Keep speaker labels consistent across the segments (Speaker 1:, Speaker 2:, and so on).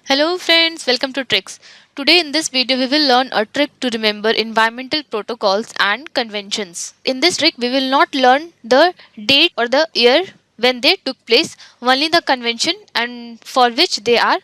Speaker 1: Hello friends, welcome to Tricks. Today in this video we will learn a trick to remember environmental protocols and conventions. In this trick we will not learn the date or the year when they took place, only the convention and for which they are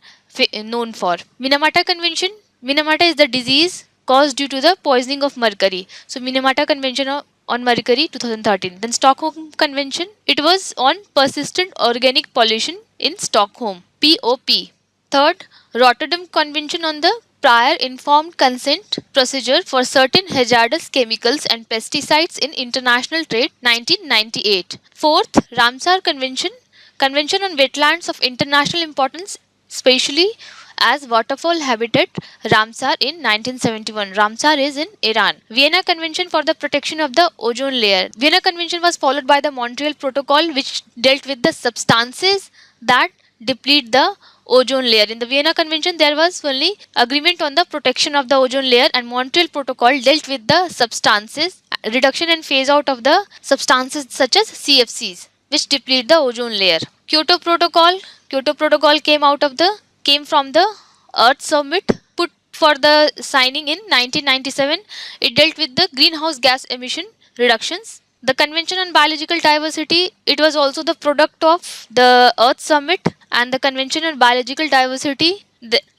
Speaker 1: known for. Minamata Convention. Minamata is the disease caused due to the poisoning of mercury. So Minamata Convention on mercury 2013. Then Stockholm Convention. It was on persistent organic pollution in Stockholm. POP. Third, Rotterdam Convention on the prior informed consent procedure for certain hazardous chemicals and pesticides in international trade 1998. Fourth, Ramsar Convention, Convention on wetlands of international importance, especially as waterfall habitat Ramsar in 1971. Ramsar is in Iran. Vienna Convention for the protection of the ozone layer. Vienna Convention was followed by the Montreal Protocol, which dealt with the substances that deplete the ozone layer. In the Vienna Convention, there was only agreement on the protection of the ozone layer, and Montreal Protocol dealt with the substances, reduction and phase out of the substances such as CFCs, which deplete the ozone layer. Kyoto Protocol came from the Earth Summit put for the signing in 1997. It dealt with the greenhouse gas emission reductions. The Convention on Biological Diversity, it was also the product of the Earth Summit, and the Convention on Biological Diversity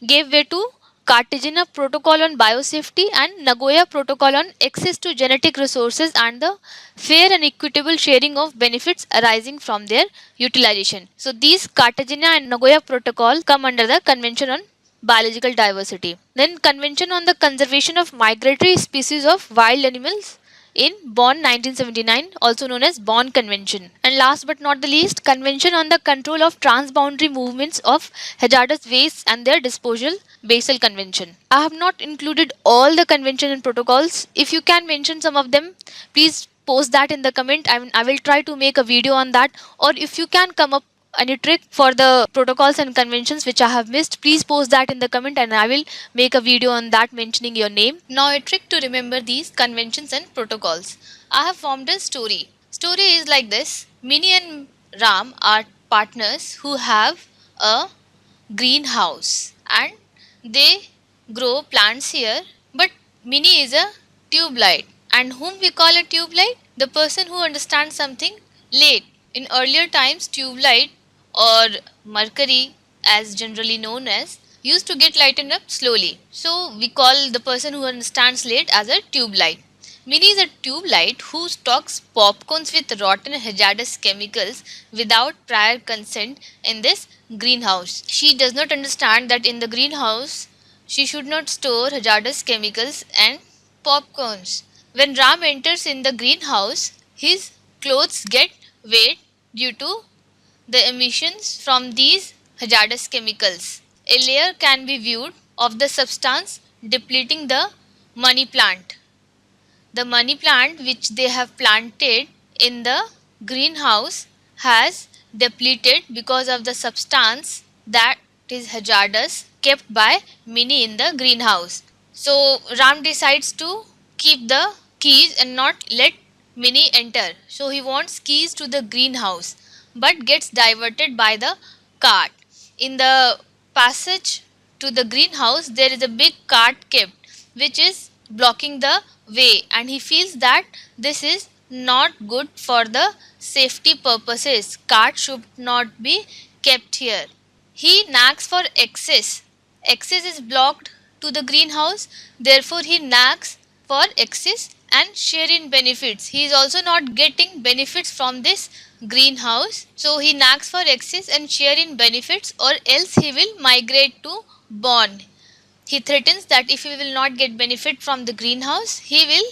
Speaker 1: gave way to Cartagena Protocol on Biosafety and Nagoya Protocol on access to genetic resources and the fair and equitable sharing of benefits arising from their utilization. So these Cartagena and Nagoya Protocol come under the Convention on Biological Diversity. Then Convention on the Conservation of Migratory Species of Wild Animals in Bonn 1979, also known as Bonn Convention. And last but not the least, Convention on the Control of Transboundary Movements of Hazardous Wastes and Their Disposal, Basel Convention. I have not included all the convention and protocols. If you can mention some of them, please post that in the comment. I will try to make a video on that. Or if you can come up any trick for the protocols and conventions which I have missed, please post that in the comment and I will make a video on that mentioning your name. Now a trick to remember these conventions and protocols. I have formed a story. Story is like this. Minnie and Ram are partners who have a greenhouse and they grow plants here, but Minnie is a tube light. And whom we call a tube light? The person who understands something late. In earlier times, tube light or mercury, as generally known as, used to get lightened up slowly. So we call the person who understands late as a tube light. Minnie is a tube light who stocks popcorns with rotten hazardous chemicals without prior consent in this greenhouse. She does not understand that in the greenhouse she should not store hazardous chemicals and popcorns. When Ram enters in the greenhouse, his clothes get wet due to the emissions from these hazardous chemicals. A layer can be viewed of the substance depleting the money plant. The money plant which they have planted in the greenhouse has depleted because of the substance that is hazardous kept by Minnie in the greenhouse. So Ram decides to keep the keys and not let Minnie enter. So he wants keys to the greenhouse but gets diverted by the cart. In the passage to the greenhouse, there is a big cart kept which is blocking the way, and he feels that this is not good for the safety purposes. Cart should not be kept here. He nags for access. Access is blocked to the greenhouse, therefore he nags for access and share in benefits. He is also not getting benefits from this greenhouse, so he nags for access and share in benefits, or else he will migrate to Bonn. He threatens that if he will not get benefit from the greenhouse, he will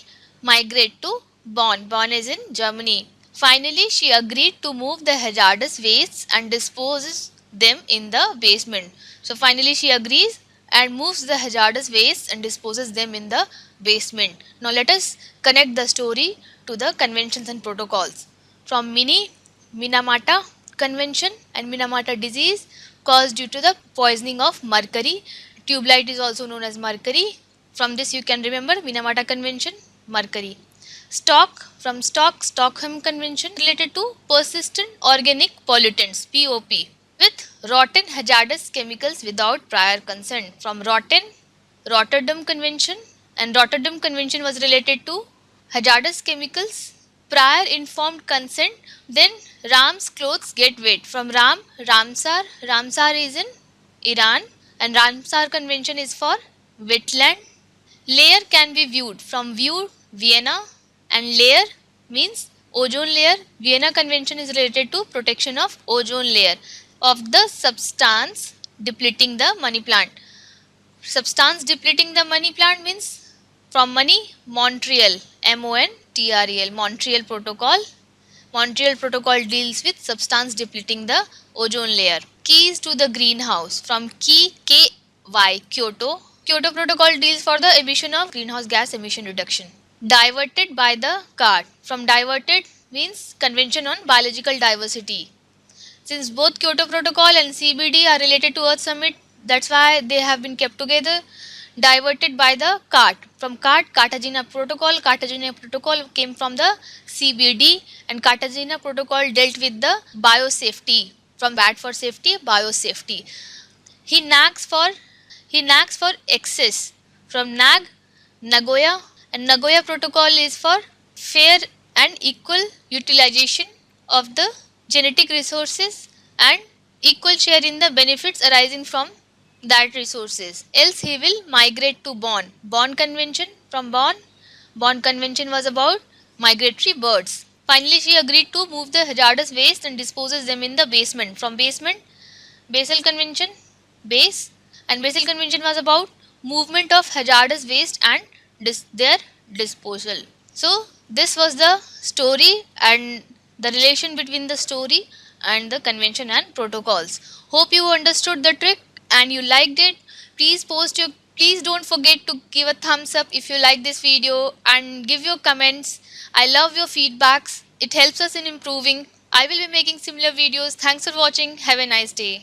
Speaker 1: migrate to Bonn. Bonn is in Germany. Finally, she agreed to move the hazardous wastes and disposes them in the basement. So finally she agrees and moves the hazardous wastes and disposes them in the basement. Now let us connect the story to the conventions and protocols. From Minamata Convention and Minamata disease caused due to the poisoning of mercury. Tube light is also known as mercury. From this you can remember Minamata Convention, mercury. Stockholm Convention related to persistent organic pollutants, POP, with rotten hazardous chemicals without prior consent. From Rotterdam Convention, and Rotterdam Convention was related to hazardous chemicals, prior informed consent. Then Ram's clothes get wet. From Ramsar. Ramsar is in Iran, and Ramsar Convention is for wetland. Layer can be viewed. From view, Vienna, and layer means ozone layer. Vienna Convention is related to protection of ozone layer of the substance depleting the money plant. Substance depleting the money plant means from money, Montreal, Montrel, Montreal Protocol. Montreal Protocol deals with substance depleting the ozone layer. Keys to the greenhouse. From Kyoto. Kyoto Protocol deals for the emission of greenhouse gas emission reduction. Diverted by the cart. From diverted means Convention on Biological Diversity. Since both Kyoto Protocol and CBD are related to Earth Summit, that's why they have been kept together. Diverted by the CART. From CART, Cartagena Protocol. Cartagena Protocol came from the CBD, and Cartagena Protocol dealt with the biosafety. From bad for safety, biosafety. He nags for excess. From Nagoya, and Nagoya Protocol is for fair and equal utilization of the genetic resources and equal share in the benefits arising from that resources. Else he will migrate to Bonn. Bonn Convention. From Bonn Convention was about migratory birds. Finally, she agreed to move the hazardous waste and disposes them in the basement. From basement, Basel Convention, base, and Basel Convention was about movement of hazardous waste and their disposal. So this was the story and the relation between the story and the convention and protocols. Hope you understood the trick and you liked it. Please don't forget to give a thumbs up if you like this video and give your comments. I love your feedbacks. It helps us in improving. I will be making similar videos. Thanks for watching. Have a nice day.